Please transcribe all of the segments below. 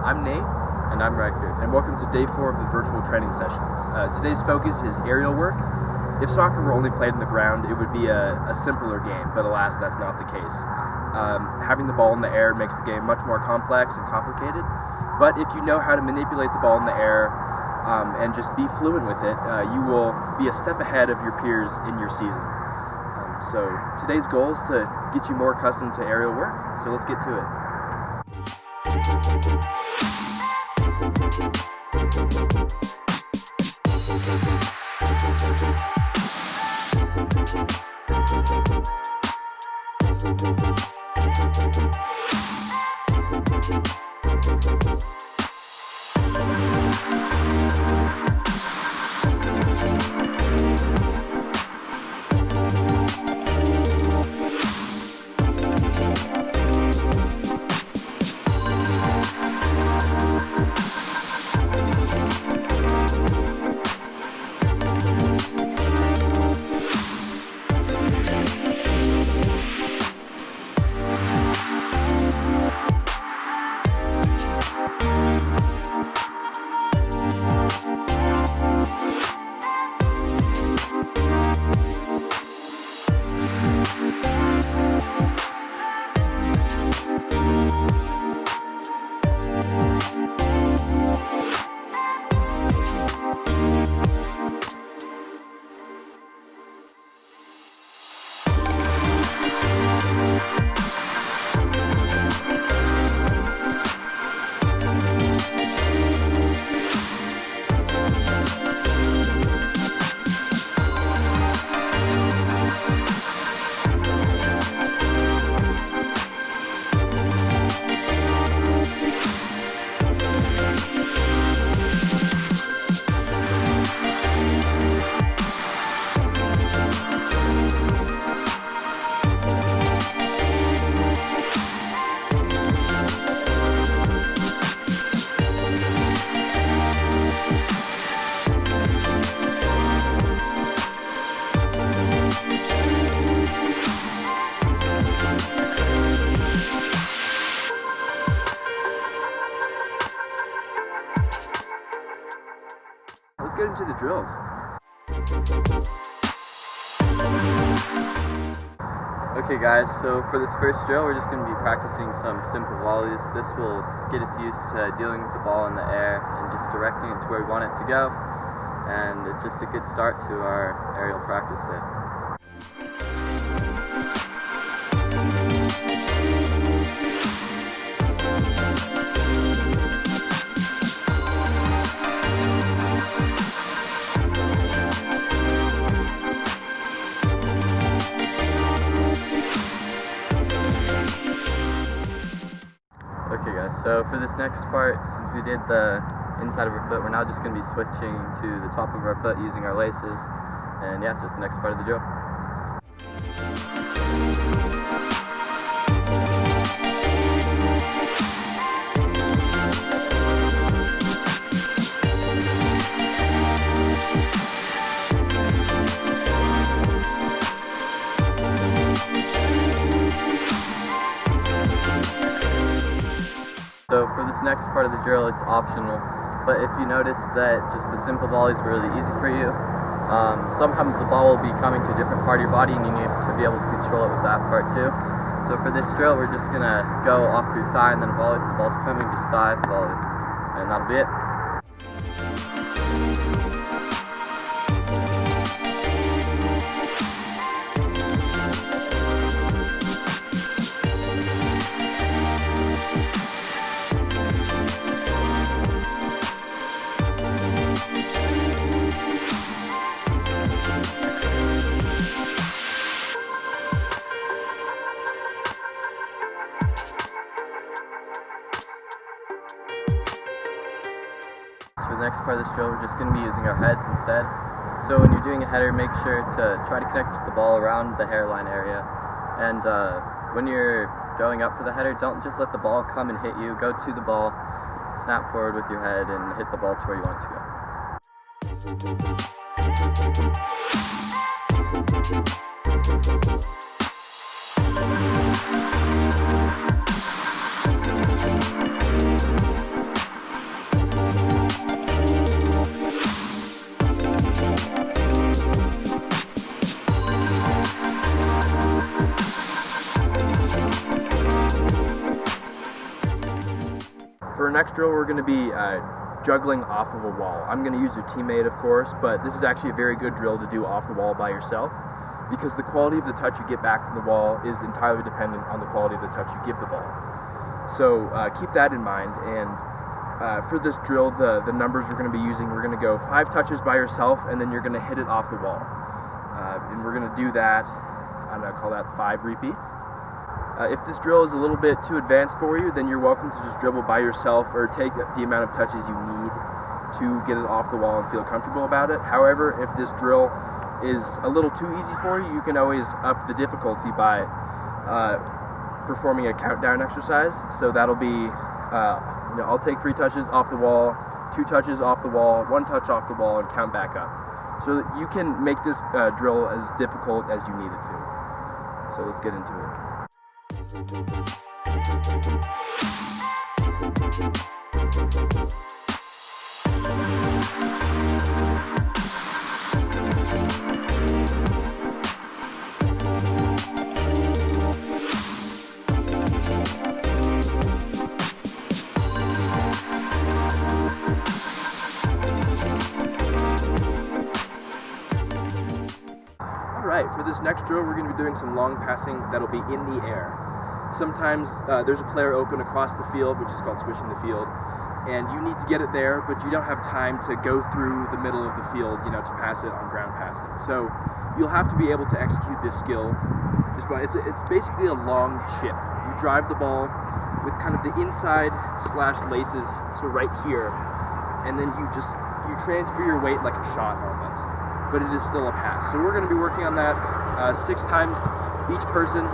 I'm Nate. And I'm Riker. And welcome to day 4 of the virtual training sessions. Today's focus is aerial work. If soccer were only played on the ground, it would be a simpler game, but alas, that's not the case. Having the ball in the air makes the game much more complex and complicated, but if you know how to manipulate the ball in the air and just be fluent with it, you will be a step ahead of your peers in your season. So today's goal is to get you more accustomed to aerial work, so let's get to it. Let's get into the drills. Okay guys, so for this first drill we're just going to be practicing some simple volleys. This will get us used to dealing with the ball in the air and just directing it to where we want it to go. And it's just a good start to our aerial practice day. Okay guys, so for this next part, since we did the inside of our foot, we're now just going to be switching to the top of our foot using our laces. And yeah, it's just the next part of the drill. So for this next part of the drill, it's optional, but if you notice that just the simple volleys were really easy for you, sometimes the ball will be coming to a different part of your body and you need to be able to control it with that part too. So for this drill, we're just going to go off your thigh and then volley, so the ball's coming, just thigh, volley, and that'll be it. For the next part of this drill, we're just going to be using our heads instead. So when you're doing a header, make sure to try to connect the ball around the hairline area. And when you're going up for the header, don't just let the ball come and hit you. Go to the ball, snap forward with your head, and hit the ball to where you want it to go. For our next drill, we're going to be juggling off of a wall. I'm going to use your teammate, of course, but this is actually a very good drill to do off the wall by yourself, because the quality of the touch you get back from the wall is entirely dependent on the quality of the touch you give the ball. So keep that in mind, and for this drill, the numbers we're going to be using, we're going to go 5 touches by yourself, and then you're going to hit it off the wall. And we're going to do that, I'm going to call that 5 repeats. If this drill is a little bit too advanced for you, then you're welcome to just dribble by yourself or take the amount of touches you need to get it off the wall and feel comfortable about it. However, if this drill is a little too easy for you, you can always up the difficulty by performing a countdown exercise. So that'll be, I'll take 3 touches off the wall, 2 touches off the wall, 1 touch off the wall, and count back up. So you can make this drill as difficult as you need it to. So let's get into it. Alright, for this next drill, we're going to be doing some long passing that'll be in the air. Sometimes there's a player open across the field, which is called switching the field, and you need to get it there, but you don't have time to go through the middle of the field, to pass it on ground passing. So you'll have to be able to execute this skill. It's basically a long chip. You drive the ball with kind of the inside / laces, so right here, and then you transfer your weight like a shot almost, but it is still a pass. So we're going to be working on that 6 times each person.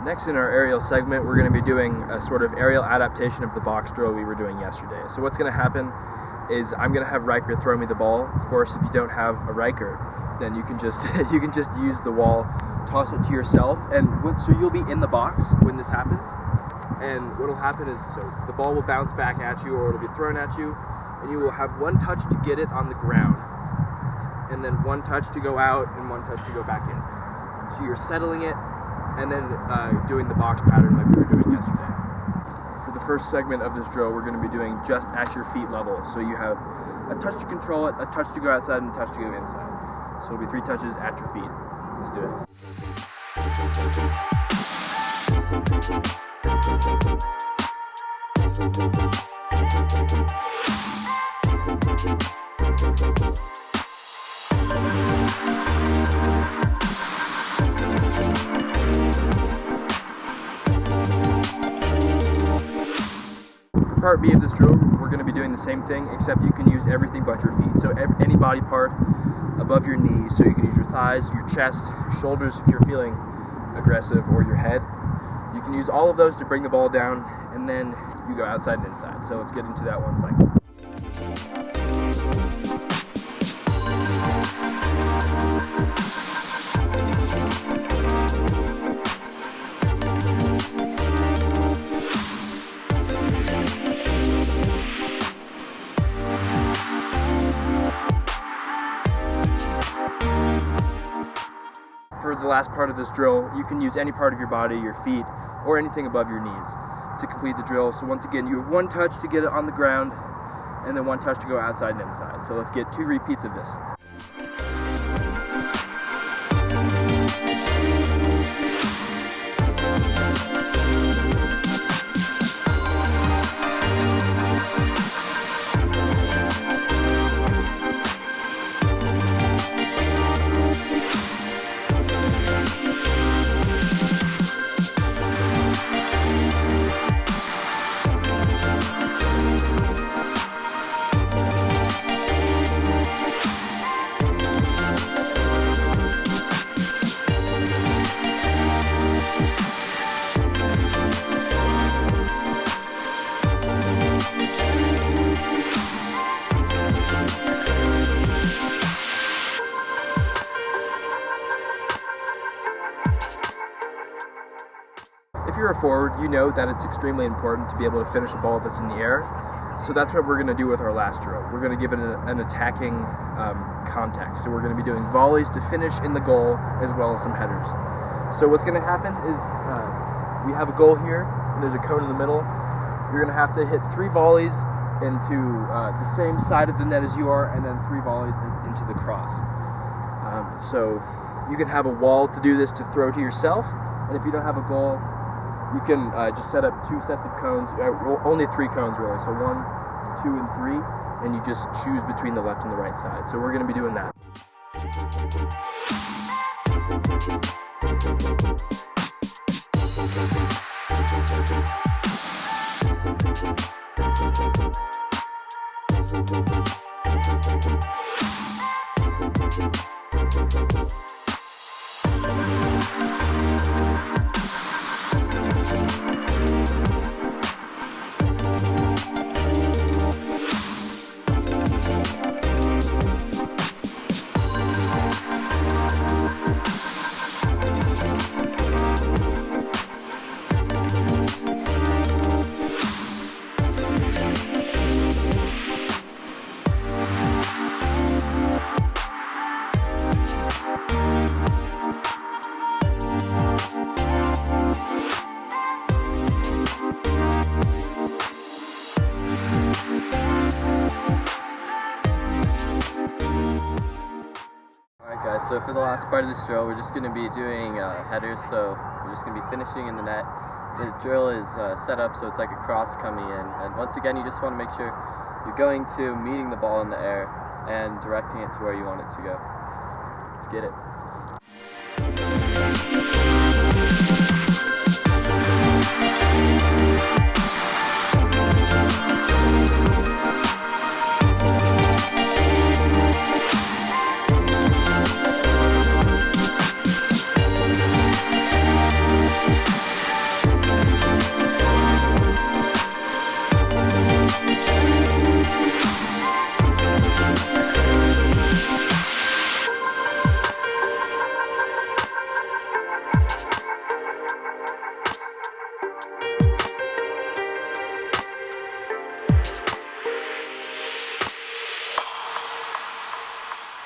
Next in our aerial segment, we're going to be doing a sort of aerial adaptation of the box drill we were doing yesterday. So what's going to happen is I'm going to have Riker throw me the ball. Of course, if you don't have a Riker, then you can just use the wall, toss it to yourself, and so you'll be in the box when this happens. And what'll happen is the ball will bounce back at you, or it'll be thrown at you, and you will have 1 touch to get it on the ground, and then 1 touch to go out and 1 touch to go back in. So you're settling it, and then doing the box pattern like we were doing yesterday. For the first segment of this drill, we're going to be doing just at your feet level. So you have a touch to control it, a touch to go outside, and a touch to go inside. So it'll be 3 touches at your feet. Let's do it. For part B of this drill, we're going to be doing the same thing, except you can use everything but your feet. So any body part above your knees, so you can use your thighs, your chest, shoulders if you're feeling aggressive, or your head. You can use all of those to bring the ball down, and then you go outside and inside. So let's get into that one cycle. For the last part of this drill, you can use any part of your body, your feet, or anything above your knees to complete the drill. So once again, you have 1 touch to get it on the ground, and then 1 touch to go outside and inside. So let's get 2 repeats of this. you're a forward, you know that it's extremely important to be able to finish a ball that's in the air. So that's what we're going to do with our last drill. We're going to give it an attacking context. So we're going to be doing volleys to finish in the goal as well as some headers. So what's going to happen is we have a goal here and there's a cone in the middle. You're going to have to hit 3 volleys into the same side of the net as you are, and then 3 volleys into the cross. So you can have a wall to do this to throw to yourself, and if you don't have a goal, you can just set up 2 sets of cones, only 3 cones really, so 1, 2, and 3, and you just choose between the left and the right side. So we're going to be doing that. So for the last part of this drill, we're just going to be doing headers, so we're just going to be finishing in the net. The drill is set up so it's like a cross coming in, and once again you just want to make sure you're going to meeting the ball in the air and directing it to where you want it to go. Let's get it.